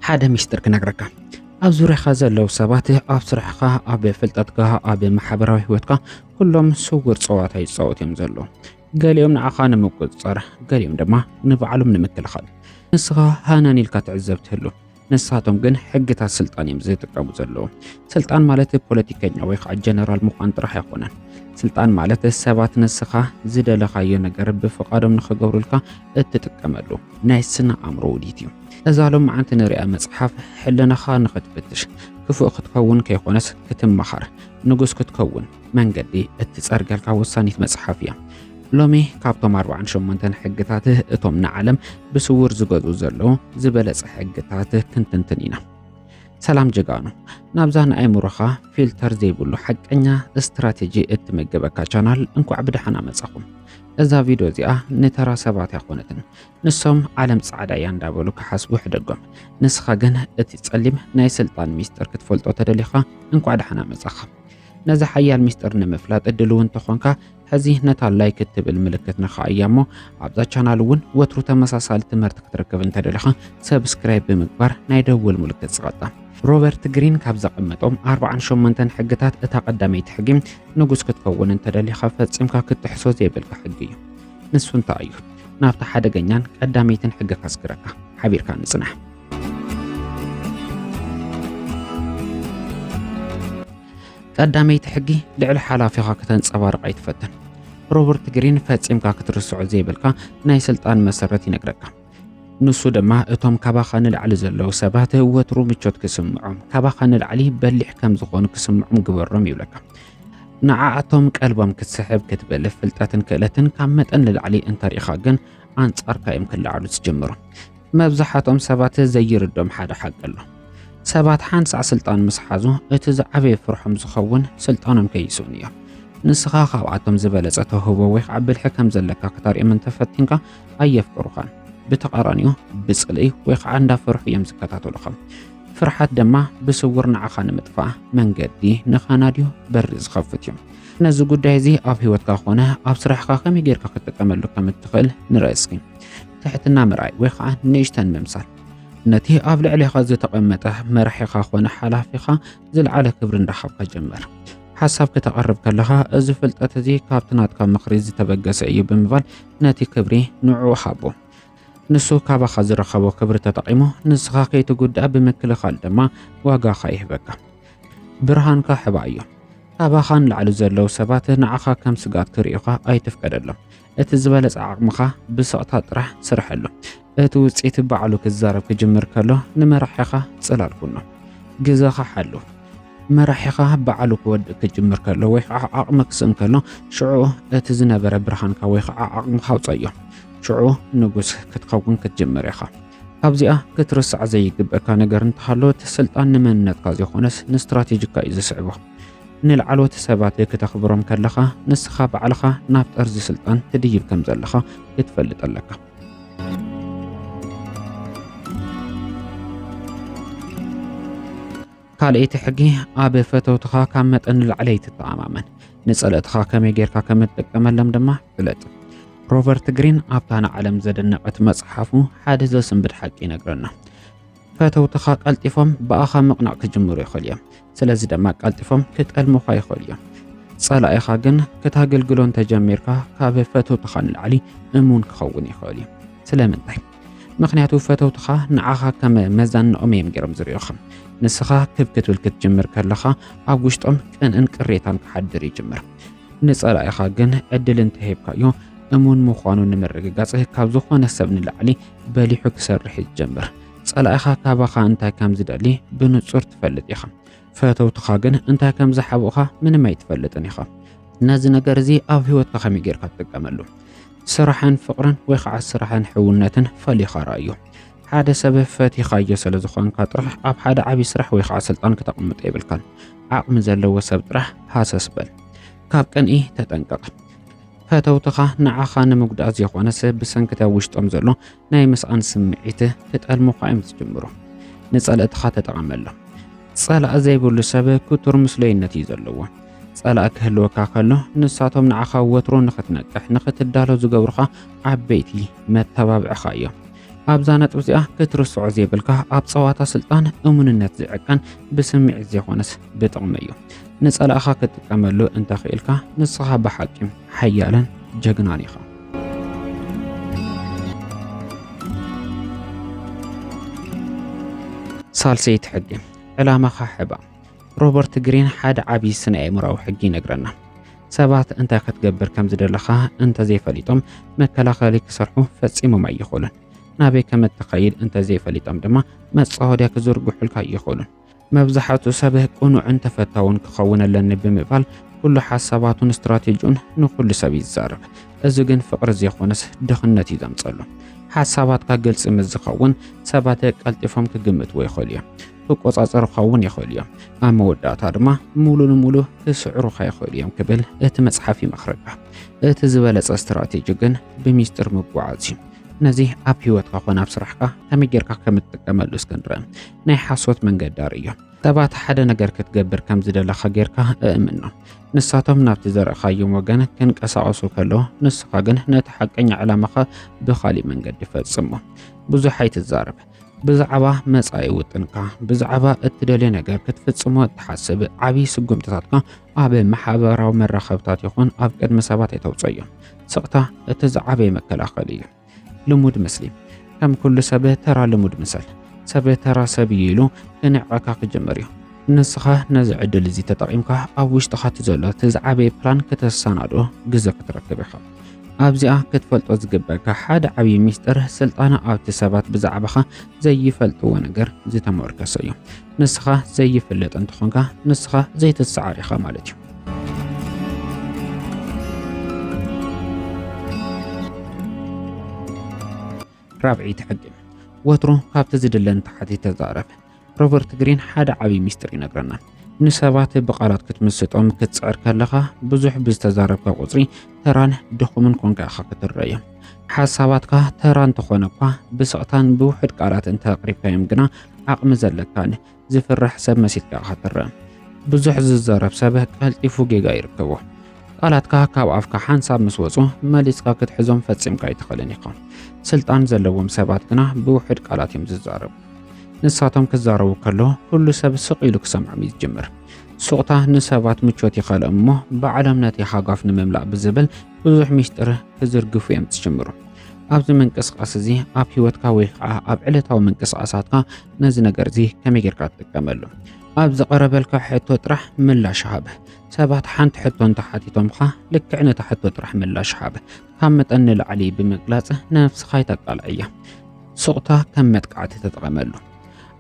ሓደ ሚስጥር ክነግረካ ኣብ ዙርያኻ ዘለው ሰባት ኣብ ስራሕኻ ኣብ ፍልጠትካ ኣብ ማሕበራዊ ህይወትካ ኩሎም ስውር ፀዋታ ይፃወቱ እዮም ዘለው ገሊኦም ንዓኻ ንምቁፅፃር ገሊኦም ድማ ንባዕሎም ንምክልኻል ንስኻ ሃናን ኢልካ ትዕዘብ ትህሉ ንሳቶም ግን ሕግታት ስልጣን እዮም ዝጥቀሙ ዘለው ስልጣን ማለት ፖለቲከኛ ወይ ከዓ ጀነራል ምዃን ጥራሕ ኣይኮነን ስልጣን ማለት ሰባት ንስኻ ዝደለኻዮ ነገር ብፍቃዶም ንኽገብሩልካ እትጥቀመሉ ናይ ስነ ኣእምሮ ውዲት እዩ እዛ ሎማዓንቲ ንሪኣ መፅሓፍ ሕልናኻ ንኽትፍትሽ ክፉእ ክትከውን ከይኮነስ ክትመኻር ንጉስ ክትከውን መንገዲ እትፀርገልካ ወሳኒት መፅሓፍ እያ ሎሚ ካብቶም 48 ሕግታት እቶም ንዓለም ብስውር ዝገዙ ዘለው ዝበለፀ ሕግታት ክንትንትን ኢና ሰላም ጀጋኑ ናብዛ ንኣእምሮኻ ፊልተር ዘይብሉ ሓቀኛ ስትራቴጂ እትመገበካ ቻናል እንኳዕ ብደሓና መጻኹም እዛ ቪድዮ እዚኣ ንተራ ሰባት ኣይኮነትን ንሶም ዓለም ጻዕዳ እያ እንዳበሉ ክሓስቡ ሕደጎም ንስኻ ግን እቲ ጸሊም ናይ ስልጣን ሚስጥር ክትፈልጦ ተደሊኻ እንኳዕ ደሓና መጻኻ ነዚ ሓያል ሚስጥር ንምፍላጥ እድልውን ተኾንካ ሕዚ ነታ ላይክ እትብል ምልክት ንኸኣያሞ ኣብዛ ቻናል እውን ወትሩ ተመሳሳሊ ትምህርቲ ክትረክብ እንተደሊኻ ሰብስክራይብ ብምግባር ናይ ደውል ምልክት ጽቐጣ ሮበርት ግሪን ካብ ዘቐመጦም 48 ሕግታት እታ ቀዳመይቲ ሕጊ ንጉስ ክትከውን እንተደሊኻ ፈጺምካ ክትሕሶ ዘይብልካ ሕጊ እዩ ንሱ እንታይ እዩ ናብታ ሓደገኛን ቀዳመይትን ሕጊ ካስክረካ ሓቢርካ ንጽናሕ ቀዳመይቲ ሕጊ ልዕሊ ሓላፊኻ ከተንጸባርቕ ኣይትፈትን ሮበርት ግሪን ፈጺምካ ክትርስዖ ዘይብልካ ናይ ስልጣን መሰረት ይነግረካ ንሱ ድማ እቶም ካባኻ ንላዕሊ ዘለው ሰባት ወትሩ ምቾት ክስምዖም ካባኻ ንላዕሊ በሊሕ ከም ዝኾኑ ክስምዖም ግበሮም ይብለካ ንዓኣቶም ቀልቦም ክትስሕብ ክትብል ፍልጠትን ክእለትን ካብ መጠን ንላዕሊ እንተሪኢኻ ግን ኣንጻርካ እዮም ክለዓሉ ዝጅምሩ መብዛሕትኦም ሰባት ዘይርዶም ሓደ ሓቂ ኣሎ ሰባት ሓንሳዕ ስልጣን ምስ ሓዙ እቲ ዝዓበየ ፍርሖም ዝኸውን ስልጣኖም ከይስኡን እዮም ንስኻ ካብኣቶም ዝበለፀ ተውህቦ ወይ ከዓ ብልሒ ከም ዘለካ ክተርእዮም እንተፈቲንካ ኣየፍቅሩኻን ብተቃራኒኡ ብጽልኢ ወይ ከዓ እንዳፈርሑ እዮም ዝከታተሉኻ ፍርሓት ድማ ብስውር ንዓኻ ንምጥፋእ መንገዲ ንኻናድዩ በሪ ዝኸፍት እዮም ነዚ ጉዳይ እዚ ኣብ ህይወትካ ኾነ ኣብ ስራሕካ ከመይ ጌርካ ክትጥቀመሉ ከም እትኽእል ንርኢ እስኪ ትሕትና ምርኣይ ወይ ከዓ ንእሽተን ምምሳል ነቲ ኣብ ልዕሊኻ ዝተቐመጠ መራሒኻ ኾነ ሓላፊኻ ዝለዓለ ክብሪ እንዳሃብካ ጀመር ሓሳብ ከተቐርብ ከለኻ እዚ ፍልጠት እዚ ካብቲ ናትካ ምኽሪ ዝተበገሰ እዩ ብምባል ነቲ ክብሪ ንዕኡ ሃቦ ንሱ ካባኻ ዝረኸቦ ክብሪ ተጠቒሙ ንስኻ ከይትጉዳእ ብምክልኻል ድማ ዋጋኻ ይህበካ ብርሃንካ ሕባ እዩ ካባኻ ንላዕሊ ዘለው ሰባት ንዓኻ ከም ስጋት ክርእዩኻ ኣይትፍቀደሎም እቲ ዝበለፀ ዓቕምኻ ብስቕታ ጥራሕ ስርሐሉ እቲ ውፅኢት በዓሉ ክዛረብ ክጅምር ከሎ ንመራሒኻ ጽላል ኩኖ ግዜኻ ሓሉ መራሒኻ በዓሉ ክወድእ ክጅምር ከሎ ወይ ከዓ ዓቕሚ ክስእን ከሎ ሽዑ እቲ ዝነበረ ብርሃንካ ወይ ከዓ ዓቕምካ ኣውፅዮ ሽዑ ንጉስ ክትከውን ክትጅምር ኢኻ ካብዚኣ ክትርስዕ ዘይግበአካ ነገር እንተሃሎ እቲ ስልጣን ንመንነትካ ዘይኾነስ ንስትራቴጂካ እዩ ዝስዕቦ ንልዓሎት ሰባት ክተኽብሮም ከለኻ ንስኻ ባዕልኻ ናብ ጠርዚ ስልጣን ትድይብ ከም ዘለኻ ክትፈልጥ ኣለካ ካልአይቲ ሕጊ ኣብ ፈተውትኻ ካብ መጠን ንላዕሊ ኣይትተኣማመን ንጸለእትኻ ከመይ ጌርካ ከም እትጥቀመሎም ድማ ፍለጥ ሮበርት ግሪን ኣብታ ንዓለም ዘደነቐት መጽሓፉ ሓደ ዘስንብድ ሓቂ ይነግረና ፈተውትኻ ቀልጢፎም ብኣኻ ምቕናዕ ክጅምሩ ይኽእል እዮም ስለዚ ድማ ቀልጢፎም ክጠልሙኻ ይኽእል እዮም ጸላኢኻ ግን ክታገልግሎ እንተጀሚርካ ካብ ፈተውትኻ ንላዕሊ እሙን ክኸውን ይኽእል እዩ ስለምንታይ ምክንያቱ ፈተውትኻ ንዓኻ ከም መዛንኦም እዮም ገይሮም ዝርእዩኻ ንስኻ ክብ ክትብል ክትጅምር ከለኻ ኣብ ውሽጦም ቅንዕን ቅሬታን ክሓድር ይጅምር ንጸላኢኻ ግን ዕድል እንተሂብካዮ እሙን ምዃኑ ንምርግጋጽ ካብ ዝኾነ ሰብ ንላዕሊ በሊሑ ክሰርሕ ይጀምር ጸላኢኻ ካባኻ እንታይ ከም ዝደሊ ብንጹር ትፈልጥ ኢኻ ፈተውትኻ ግን እንታይ ከም ዝሓብኡኻ ምንም ኣይትፈልጥን ኢኻ ነዚ ነገር እዚ ኣብ ህይወትካ ከመይ ጌርካ ትጥቀመሉ ስራሕን ፍቕርን ወይ ከዓ ስራሕን ሕውነትን ፈሊኻ ራእዩ ሓደ ሰብ ፈቲኻዮ ስለ ዝኾንካ ጥራሕ ኣብ ሓደ ዓብይ ስራሕ ወይ ከዓ ስልጣን ከተቐምጥ ይብልካን ዓቕሚ ዘለዎ ሰብ ጥራሕ ሃሰስ በል ካብ ቀንኢ ተጠንቀቕ ፈተውትኻ ንዓኻ ንምጉዳእ ዘይኾነስ ብሰንኪታ ውሽጦም ዘሎ ናይ ምስኣን ስምዒት ክጠልሙኻ እዮም ዝጅምሩ ንጸለእትኻ ተጠቐመሎ ጸላእ ዘይብሉ ሰብ ክቱር ምስለይነት እዩ ዘለዎ ጸላእ ክህልወካ ከሎ ንሳቶም ንዓኻ ወትሮ ንኽትነቅሕ ንኽትዳሎ ዝገብሩኻ ዓበይቲ መተባብዕኻ እዮም ኣብዛ ነጥብ እዚኣ ክትርስዖ ዘይብልካ ኣብ ፀዋታ ስልጣን እሙንነት ዝዕቀን ብስምዒት ዘይኮነስ ብጥቕሚ እዩ። ንጸላእኻ ክትጥቀመሉ እንተኽኢልካ ንስኻ ብሓቂ ሓያልን ጀግናን ኢኻ። ሳልሰይቲ ሕጊ ዕላማኻ ሕባ። ሮበርት ግሪን ሓደ ዓብዪ ስነ ኣእምሮኣዊ ሕጊ ይነግረና። ሰባት እንታይ ክትገብር ከም ዝደለኻ እንተዘይፈሊጦም መከላኸሊ ክሰርሑ ፈጺሞም ኣይኽእሉን። ናበይ ከም እትኸይድ እንተዘይፈሊጦም ድማ መጻወድያ ክዝርግሑልካ ኣይኽእሉን። መብዛሕትኡ ሰብ ቁኑዕን ተፈታውን ክኸውን ኣለኒ ብምባል ኩሉ ሓሳባቱን እስትራቴጂኡን ንኩሉ ሰብ ይዛረብ። እዚ ግን ፍቕሪ ዘይኮነስ ድኽነት እዩ ዘምፀሉ። ሓሳባትካ ግልፂ ምዝኸውን ሰባት ቀልጢፎም ክግምትዎ ይኽእሉ እዮም፣ ክቆፃፀሩኻ እውን ይኽእሉ እዮም። ኣብ መወዳእታ ድማ ሙሉእ ንሙሉእ ክስዕሩኻ ይኽእሉ እዮም ክብል እቲ መፅሓፍ ይመኽረካ። እቲ ዝበለፀ እስትራቴጂ ግን ብምስጢር ምጓዓዝ እዩ። ነዚ ኣብ ህይወትካ ኮነ ኣብ ስራሕካ ከመይ ጌርካ ከም እትጥቀመሉ እስክንርአ ናይ ሓሶት መንገዳር እዮም። ሰባት ሓደ ነገር ክትገብር ከም ዝደለኻ ጌርካ እእምኖ። ንሳቶም ናብቲ ዘርእኻዮም ወገን ክንቀሳቀሱ ከለዉ ንስኻ ግን ነቲ ሓቀኛ ዕላማኻ ብኻሊእ መንገዲ ፈጽሞ። ብዙሕ ኣይትዛረብ። ብዛዕባ መጻኢ ውጥንካ ብዛዕባ እትደልዮ ነገር ክትፍጽሞ እትሓስብ ዓብዪ ስጉምትታትካ ኣብ ማሕበራዊ መራኸብታት ይኹን ኣብ ቅድሚ ሰባት ኣይተውፅኦም። ስቕታ እቲ ዝዓበየ መከላኸሊ እዩ። ልሙድ ምስሊ ከም ኩሉ ሰብ ተራ ልሙድ ምሰል ሰብ ተራ ሰብ ኢሉ ክንዕቀካ ክጅምር እዩ። ንስኻ ነዚ ዕድል እዚ ተጠቒምካ ኣብ ውሽጥኻ ዘሎ እቲ ዝዓበየ ፕላን ከተሰናዶ ግዜ ክትረክብ ኢኻ። ኣብዚኣ ክትፈልጦ ዝግበአካ ሓደ ዓብዪ ሚስጥር ስልጣነ ኣብቲ ሰባት ብዛዕባኻ ዘይፈልጥዎ ነገር ዝተመርኮሰ እዩ። ንስኻ ዘይፍለጥ እንትኾንካ ንስኻ ዘይትሰዓር ኢኻ ማለት እዩ። ራብዒት ሕጊ ወትሮ ካብቲ ዝድለን ታሕቲ ተዛረብ። ሮበርት ግሪን ሓደ ዓብዪ ሚስጥር ይነግረና። ንሰባት ብቃላት ክትምስጦም ክትፅዕር ከለኻ ብዙሕ ብዝተዛረብካ ቁፅሪ ተራን ድኹምን ኮንካ ኢኻ ክትረአዮ። ሓሳባትካ ተራ እንተኾነ እኳ ብስቕታን ብውሕድ ቃላት እንተቕሪብካዮም ግና ዓቕሚ ዘለካን ዝፍራሕ ሰብ መሲልካ ኢኻ ትረአ። ብዙሕ ዝዛረብ ሰብ ቀልጢፉ ጌጋ ይርከቦ። ቃላትካ ካብ ኣፍካ ሓንሳብ ምስ ወፁ መሊስካ ክትሕዞም ፈፂምካ ኣይትኽእልን ኢኻ። ስልጣን ዘለዎም ሰባት ግና ብውሕድ ቃላት እዮም ዝዛረቡ። ንሳቶም ክዛረቡ ከለዉ ኩሉ ሰብ ስቕ ኢሉ ክሰምዖም እዩ ዝጅምር። ስቕታ ንሰባት ምቾት ይኸልእ እሞ ብዓለም ነቲ ሓጓፍ ንምምላእ ብዝብል ብዙሕ ሚስጥር ክዝርግፉ እዮም ዝጅምሩ። ኣብዚ ምንቅስቃስ እዚ ኣብ ህይወትካ ወይ ከዓ ኣብ ዕለታዊ ምንቅስቃሳትካ ነዚ ነገር እዚ ከመይ ጌርካ ትጥቀመሉ? ኣብ ዝቐረበልካ ሕቶ ጥራሕ ምላሽ ሃብ። ሰባት ሓንቲ ሕቶ እንተሓቲቶምካ ልክዕ ነቲ ሕቶ ጥራሕ ምላሽ ሃብ። ካብ መጠን ንላዕሊ ብምግላጽ ነፍስኻ ይተቃልዕ እያ። ስቕታ ከም መጥቃዕቲ ተጠቐመሉ።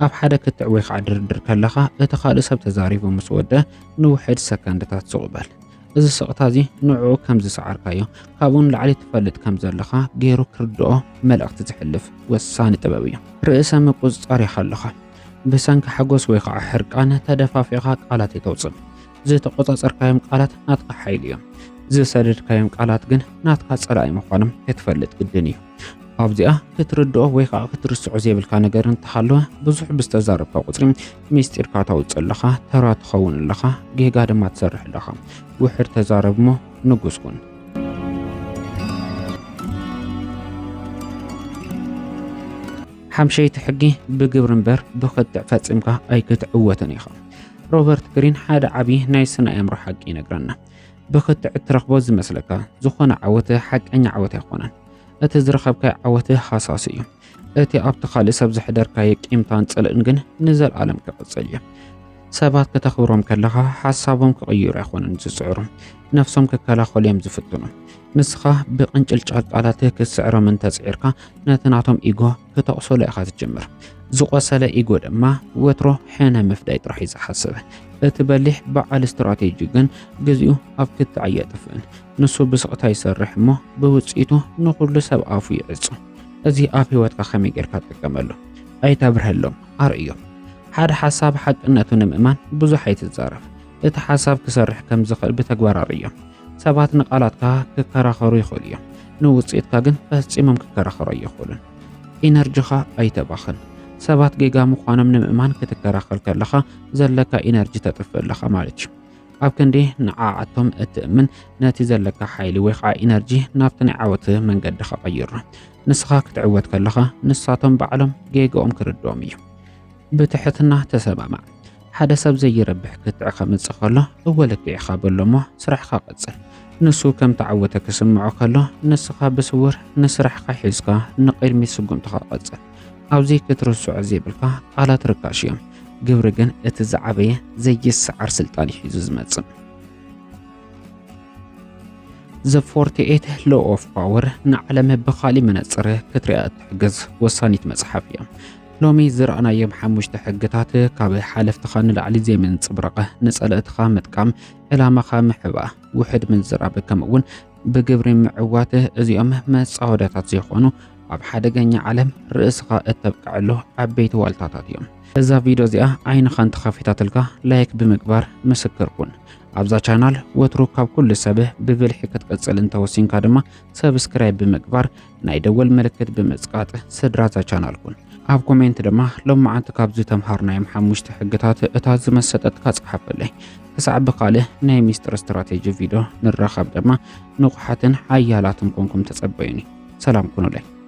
ኣብ ሓደ ክትዕ ወይ ከዓ ድርድር ከለኻ እቲ ካልእ ሰብ ተዛሪቡ ምስ ወድአ ንውሕድ ሰከንድታት ስቕ በል። እዚ ስቕታ እዚ ንዕኡ ከም ዝሰዓርካዮ ካብኡ ንላዕሊ ትፈልጥ ከም ዘለኻ ገይሩ ክርድኦ መልእኽቲ ዝሕልፍ ወሳኒ ጥበብ እዩ። ርእሰ ምቁፅጻር ኢኻ ኣለኻ። ብሰንኪ ሓጎስ ወይ ከዓ ሕርቃን ተደፋፊኻ ቃላት የተውፅእ። ዝተቆፃፀርካዮም ቃላት ናትካ ሓይሊ እዮም። ዝሰደድካዮም ቃላት ግን ናትካ ፀላኢ ምዃኖም ክትፈልጥ ግድን እዩ። ኣብዚኣ ክትርድኦ ወይ ከዓ ክትርስዖ ዘይብልካ ነገር እንተሃለወ ብዙሕ ብዝተዛረብካ ቁፅሪ ሚስጢርካ ተውፅእ ኣለኻ፣ ተራ ትኸውን ኣለኻ፣ ጌጋ ድማ ትሰርሕ ኣለኻ። ውሕድ ተዛረብ ሞ ንጉስ ኩን። ሓምሸይቲ ሕጊ ብግብሪ እምበር ብኽትዕ ፈፂምካ ኣይክትዕወትን ኢኻ። ሮበርት ግሪን ሓደ ዓብዪ ናይ ስነ ኣእምሮ ሓቂ ይነግረና። ብኽትዕ እትረኽቦ ዝመስለካ ዝኾነ ዓወት ሓቀኛ ዓወት ኣይኮነን። እቲ ዝረኸብካዮ ዓወት ሃሳስ እዩ። እቲ ኣብቲ ካልእ ሰብ ዝሕደርካዮ ቂምታን ፅልእን ግን ንዘለኣለም ክቕፅል እዩ። ሰባት ከተኽብሮም ከለኻ ሓሳቦም ክቕይሩ ኣይኮነን ዝፅዕሩ፣ ነፍሶም ክከላኸሉ እዮም ዝፍትኑ። ንስኻ ብቕንጭልጫል ቃላት ክትስዕሮም እንተፅዒርካ ነቲ ናቶም ኢጎ ክተቕሰሎ ኢኻ ትጅምር። ዝቆሰለ ኢጎ ድማ ወትሮ ሕነ ምፍዳይ ጥራሕ እዩ ዝሓስብ። እቲ በሊሕ በዓል እስትራቴጂ ግን ግዚኡ ኣብ ክትዕ ኣየጥፍእን። ንሱ ብስቕታ ይሰርሕ እሞ ብውፅኢቱ ንኹሉ ሰብ ኣፉ ይዕፁ። እዚ ኣብ ህይወትካ ከመይ ጌርካ ትጥቀመሉ? ኣይተብርሀሎም፣ ኣርእዮም። ሓደ ሓሳብ ሓቅነቱ ንምእማን ብዙሕ ኣይትዛረብ። እቲ ሓሳብ ክሰርሕ ከም ዝኽእል ብተግባር ኣርእዮም። ሰባት ንቃላትካ ክከራኸሩ ይኽእሉ እዮም፣ ንውፅኢትካ ግን ፈፂሞም ክከራኸሩ ኣይኽእሉን። ኢነርጂኻ ኣይተባኽን። ሰባት ጌጋ ምዃኖም ንምእማን ክትከራኸር ከለኻ ዘለካ ኢነርጂ ተጥፍእ ኣለኻ ማለት እዩ። ኣብ ክንዲ ንዓዓቶም እትእምን ነቲ ዘለካ ሓይሊ ወይ ከዓ ኢነርጂ ናብቲ ናይ ዓወት መንገድኻ ቀይሮ። ንስኻ ክትዕወት ከለኻ ንሳቶም ባዕሎም ጌጋኦም ክርድኦም እዩ። ብትሕትና ተሰማማዕ። ሓደ ሰብ ዘይረብሕ ክትዕ ከምፅእ ከሎ እወለክዕኻ በሎሞ ስራሕኻ ቀጽል። ንሱ ከም ተዓወተ ክስምዖ ከሎ ንስኻ ብስውር ንስራሕኻ ሒዝካ ንቅድሚት ስጉምትኻ ቀጽል። ኣብዚ ክትርስዖ ዘይብልካ ቃላት ርካሽ እዮም። ግብሪ ግን እቲ ዝዓበየ ዘይስዓር ስልጣን ሒዙ ዝመጽእ። The 48 Law of Power ንዓለም ብኻሊእ መነጽር ክትሪኣ እትሕግዝ ወሳኒት መጽሓፍ እያ። ሎሚ ዝረኣናዮም 5 ሕግታት ካብ ሓለፍትኻ ንላዕሊ ዘይምንጽብረቐ ንጸልእትኻ ምጥቃም፣ ዕላማኻ ምሕባእ፣ ውሕድ ምንዝራብ ከምኡውን ብግብሪ ምዕዋት እዚኦም መጻወዳታት ዘይኾኑ ኣብ ሓደገኛ ዓለም ርእስኻ እተብቅዐሉ ዓበይቲ ዋልታታት እዮም። እዛ ቪድዮ እዚኣ ዓይንኻ እንተኸፊታትልካ ላይክ ብምግባር ምስክር ኩን። ኣብዛ ቻናል ወትሩ ካብ ኩሉ ሰብ ብብልሒ ክትቀጽል እንተወሲንካ ድማ ሰብስክራይብ ብምግባር ናይ ደወል ምልክት ብምጽቃጥ ስድራ እዛ ቻናል ኩን። ኣብ ኮሜንት ድማ ሎማዓንቲ ካብዚ ተምሃርናዮም 5 ሕግታት እታ ዝመሰጠትካ ጽሓፈለይ። ክሳዕ ብኻልእ ናይ ሚስጥር ስትራቴጂ ቪድዮ ንራኸብ ድማ ንቑሓትን ሓያላትን ኮንኩም ተጸበዩኒ። ሰላም ኩኑለይ።